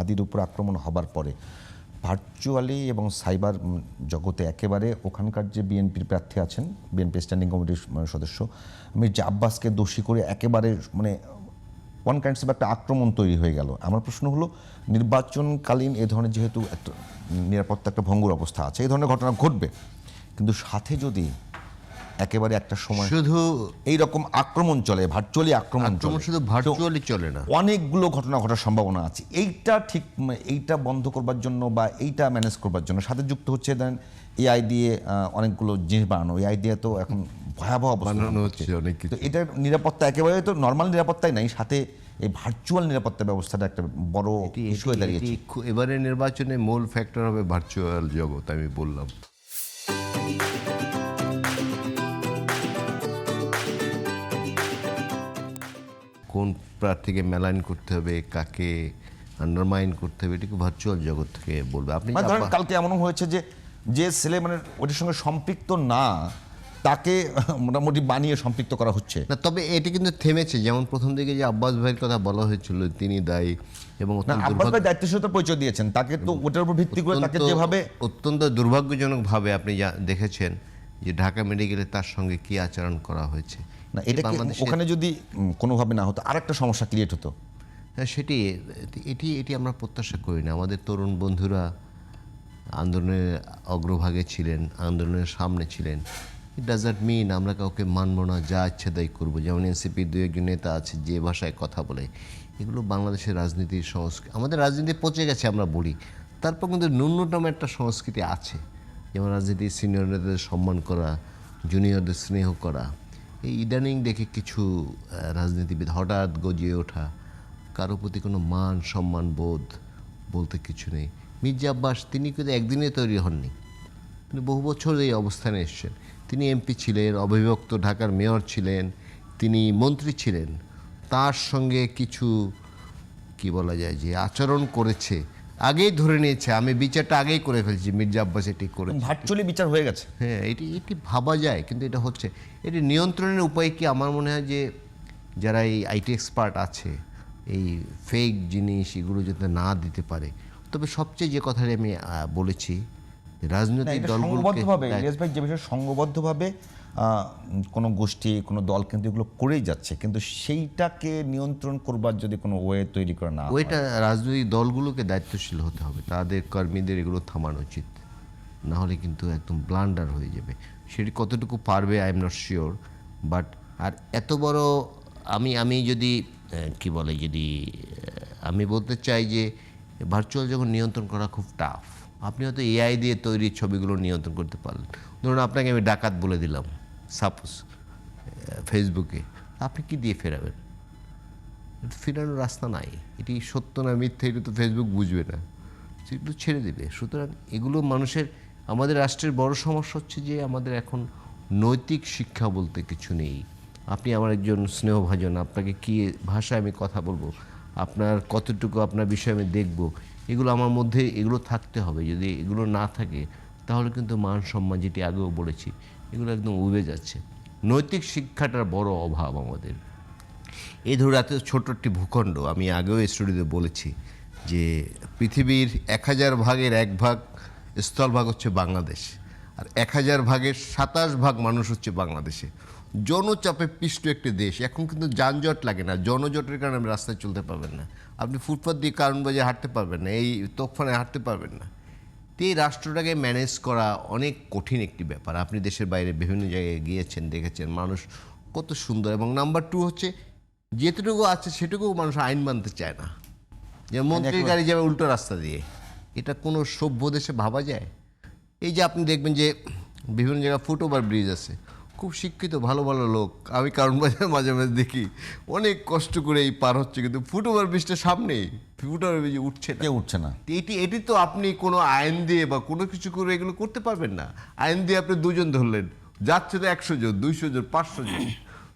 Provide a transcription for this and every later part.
হাদির উপর আক্রমণ হবার পরে ভার্চুয়ালি এবং সাইবার জগতে একেবারে ওখানকার যে বিএনপির প্রার্থী আছেন, বিএনপি স্ট্যান্ডিং কমিটির সদস্য মির্জা আব্বাসকে দোষী করে একেবারে মানে ওয়ান কাইন্ডস একটা আক্রমণ তৈরি হয়ে গেল। আমার প্রশ্ন হলো, নির্বাচনকালীন এ ধরনের যেহেতু একটা নিরাপত্তা একটা ভঙ্গুর অবস্থা আছে, এই ধরনের ঘটনা ঘটবে, কিন্তু সাথে যদি একেবারে একটা সময় শুধু এইরকম আক্রমণ চলে, ভার্চুয়ালি আক্রমণ শুধু ভার্চুয়ালি চলে না, অনেকগুলো ঘটনা ঘটার সম্ভাবনা আছে। এইটা ঠিক এইটা বন্ধ করবার জন্য বা এইটা ম্যানেজ করবার জন্য সাথে যুক্ত হচ্ছে দেন এআই দিয়ে অনেকগুলো জিনিস বানানো। এআই দিয়ে তো এখন ভয়াবহ বানানো হচ্ছে অনেক কিছু। তো এটার নিরাপত্তা একেবারে তো নর্মাল নিরাপত্তাই নাই, সাথে এই ভার্চুয়াল নিরাপত্তা ব্যবস্থাটা একটা বড় ইস্যু হয়ে দাঁড়িয়েছে। এবারে নির্বাচনে মূল ফ্যাক্টর হবে ভার্চুয়াল জগৎ। আমি বললাম কোন প্রার্থীকে মেলাইন করতে হবে, কাকে আন্ডারমাইন করতে হবে, এটাকে ভার্চুয়াল জগৎ থেকে বলবে। আপনি ধরেন কালকে এমনও হয়েছে যে যে ছেলে মানে ওটার সঙ্গে সম্পৃক্ত না, তাকে মোটামুটি বানিয়ে সম্পৃক্ত করা হচ্ছে না। তবে এটি কিন্তু থেমেছে। যেমন প্রথম দিকে যে আব্বাস ভাইয়ের কথা বলা হয়েছিল, তিনি দায়ী এবং আব্বাস ভাই দায়িত্বশীলতার পরিচয় দিয়েছেন, তাকে তো ওটার উপর ভিত্তি করে তাকে যেভাবে অত্যন্ত দুর্ভাগ্যজনকভাবে আপনি দেখেছেন যে ঢাকা মেডিকেলে তার সঙ্গে কি আচরণ করা হয়েছে। না, এটা ওখানে যদি কোনোভাবে না হতো আরেকটা সমস্যা ক্রিয়েট হতো। হ্যাঁ, এটি আমরা প্রত্যাশা করি না। আমাদের তরুণ বন্ধুরা আন্দোলনের অগ্রভাগে ছিলেন, আন্দোলনের সামনে ছিলেন। ইট ডাজ নট মিন আমরা কাউকে মানব না, যা ইচ্ছে তাই করবো। যেমন এনসিপির দু একজন নেতা আছে যে ভাষায় কথা বলে, এগুলো বাংলাদেশের রাজনীতির সংস্কৃতি। আমাদের রাজনীতি পচে গেছে আমরা বলি, তারপর কিন্তু ন্যূনতম একটা সংস্কৃতি আছে। যেমন রাজনীতির সিনিয়র নেতাদের সম্মান করা, জুনিয়রদের স্নেহ করা। এই ইদানিং দেখে কিছু রাজনীতিবিদ হঠাৎ গজিয়ে ওঠা, কারো প্রতি কোনো মান সম্মান বোধ বলতে কিছু নেই। মির্জা আব্বাস তিনি কিন্তু একদিনে তৈরি হননি, তিনি বহু বছর এই অবস্থানে এসেছেন। তিনি এমপি ছিলেন, অবিভক্ত ঢাকার মেয়র ছিলেন, তিনি মন্ত্রী ছিলেন। তার সঙ্গে কিছু কি বলা যায় যে আচরণ করেছে, আগেই ধরে নিয়েছে, আমি বিচারটা আগেই করে ফেলছি, মির্জা আব্বাস এটি করে ভার্চুয়ালি বিচার হয়ে গেছে। হ্যাঁ, এটি ভাবা যায়, কিন্তু এটা হচ্ছে। এটি নিয়ন্ত্রণের উপায় কি? আমার মনে হয় যে যারা এই আইটি এক্সপার্ট আছে, এই ফেক জিনিস এগুলো যাতে না দিতে পারে। তবে সবচেয়ে যে কথাটি আমি বলেছি, রাজনৈতিক দলগুলোকে ইলিয়াস ভাই যে বিষয়ে সংঘবদ্ধভাবে কোনো গোষ্ঠী কোনো দল কিন্তু এগুলো করেই যাচ্ছে, কিন্তু সেইটাকে নিয়ন্ত্রণ করবার যদি কোনো ওয়ে তৈরি করা না, ওইটা রাজনৈতিক দলগুলোকে দায়িত্বশীল হতে হবে, তাদের কর্মীদের এগুলো থামানো উচিত। না হলে কিন্তু একদম ব্লান্ডার হয়ে যাবে। সেটি কতটুকু পারবে I am not sure. But আর এত বড় আমি যদি কি বলে, যদি আমি বলতে চাই যে ভার্চুয়াল যখন নিয়ন্ত্রণ করা খুব টাফ। আপনি হয়তো এআই দিয়ে তৈরি ছবিগুলো নিয়ন্ত্রণ করতে পারলেন। ধরুন আপনাকে আমি ডাকাত বলে দিলাম সাপোজ ফেসবুকে, আপনি কি দিয়ে ফেরাবেন? ফেরানোর রাস্তা নাই। এটি সত্য না মিথ্যে এটা তো ফেসবুক বুঝবে না, সেগুলো ছেড়ে দেবে। সুতরাং এগুলো আমাদের রাষ্ট্রের বড় সমস্যা হচ্ছে যে আমাদের এখন নৈতিক শিক্ষা বলতে কিছু নেই। আপনি আমার একজন স্নেহভাজন, আপনাকে কী ভাষায় আমি কথা বলবো, আপনার কতটুকু আপনার বিষয়ে আমি দেখব, এগুলো আমার মধ্যে এগুলো থাকতে হবে। যদি এগুলো না থাকে তাহলে কিন্তু মান সম্মান, যেটি আগেও বলেছি, এগুলো একদম উবে যাচ্ছে। নৈতিক শিক্ষাটার বড় অভাব আমাদের। এই ধরো এত ছোট একটি ভূখণ্ড, আমি আগেও স্টুডিওতে বলেছি যে পৃথিবীর 1000 ভাগের 1 ভাগ স্থলভাগ হচ্ছে বাংলাদেশ, আর 1000 ভাগের 27 ভাগ মানুষ হচ্ছে বাংলাদেশে। জনচাপে পিষ্ট একটি দেশ। এখন কিন্তু যানজট লাগে না, জনজটের কারণে আপনি রাস্তায় চলতে পারবেন না, আপনি ফুটপাথ দিয়ে কারণ বাজে হাঁটতে পারবেন না, এই তোফানে হাঁটতে পারবেন না। তো এই রাষ্ট্রটাকে ম্যানেজ করা অনেক কঠিন একটি ব্যাপার। আপনি দেশের বাইরে বিভিন্ন জায়গায় গিয়েছেন, দেখেছেন মানুষ কত সুন্দর। এবং নাম্বার 2 হচ্ছে যেটুকু আছে সেটুকু মানুষ আইন মানতে চায় না। যে মন্ত্রীর গাড়ি যাবে উল্টো রাস্তা দিয়ে, এটা কোনো সভ্য দেশে ভাবা যায়? এই যে আপনি দেখবেন যে বিভিন্ন জায়গায় ফুটওভার ব্রিজ আছে, খুব শিক্ষিত ভালো ভালো লোক, আমি কারণ বাজার মাঝে মাঝে দেখি অনেক কষ্ট করে এই পার হচ্ছে, কিন্তু ফুটওভার ব্রিজটা সামনেই, ফুটওভার ব্রিজে উঠছে না। এটি তো আপনি কোনো আইন দিয়ে বা কোনো কিছু করে এগুলো করতে পারবেন না। আইন দিয়ে আপনি 2 জন ধরলেন, যাচ্ছে তো 100 জন, 200 জন, 500 জন।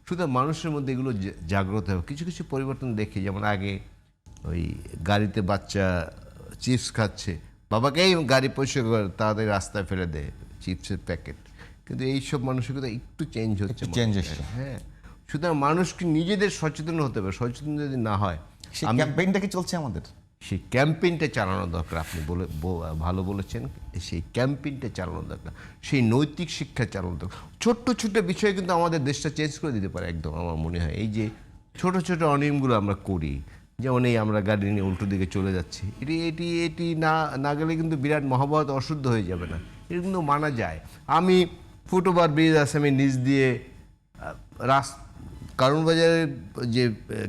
সুতরাং মানুষের মধ্যে এগুলো জাগ্রত হবে। কিছু কিছু পরিবর্তন দেখি, যেমন আগে ওই গাড়িতে বাচ্চা চিপস খাচ্ছে, বাবাকেই গাড়ি পরিষ্কার করে তাদের রাস্তায় ফেলে দেয় চিপসের প্যাকেট। কিন্তু এইসব মানসিকতা একটু চেঞ্জ হচ্ছে। হ্যাঁ, সুতরাং মানুষকে নিজেদের সচেতন হতে হবে। সচেতন যদি না হয়, ক্যাম্পেইনটা কি চলছে আমাদের? সেই ক্যাম্পেইনটা চালানো দরকার। আপনি ভালো বলেছেন, সেই ক্যাম্পেইনটা চালানো দরকার, সেই নৈতিক শিক্ষা চালানো দরকার। ছোট্ট ছোট্ট বিষয় কিন্তু আমাদের দেশটা চেঞ্জ করে দিতে পারে একদম, আমার মনে হয়। এই যে ছোট ছোট অনিয়মগুলো আমরা করি, যেমন এই আমরা গাড়ি নিয়ে উল্টো দিকে চলে যাচ্ছি, এটি না গেলে কিন্তু বিরাট মহাভারত অশুদ্ধ হয়ে যাবে না, এটা কিন্তু মানা যায়। আমি ফুটওভার ব্রিজ আছে, আমি নিচ দিয়ে কারণ বাজারের যে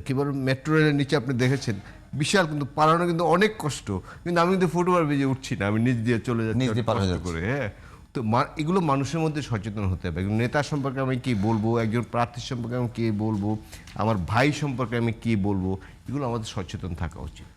কী বল মেট্রো রেলের নিচে আপনি দেখেছেন, বিশাল কিন্তু পালানো কিন্তু অনেক কষ্ট, কিন্তু আমি কিন্তু ফুটওভার ব্রিজে উঠছি না, আমি নিচ দিয়ে চলে যাচ্ছি নিচ দিয়ে পার হয়ে কষ্ট করে। হ্যাঁ, তো এগুলো মানুষের মধ্যে সচেতন হতে হবে। একজন নেতা সম্পর্কে আমি কী বলবো, একজন প্রার্থী সম্পর্কে আমি কী বলবো, আমার ভাই সম্পর্কে আমি কী বলবো, এগুলো আমাদের সচেতন থাকা উচিত।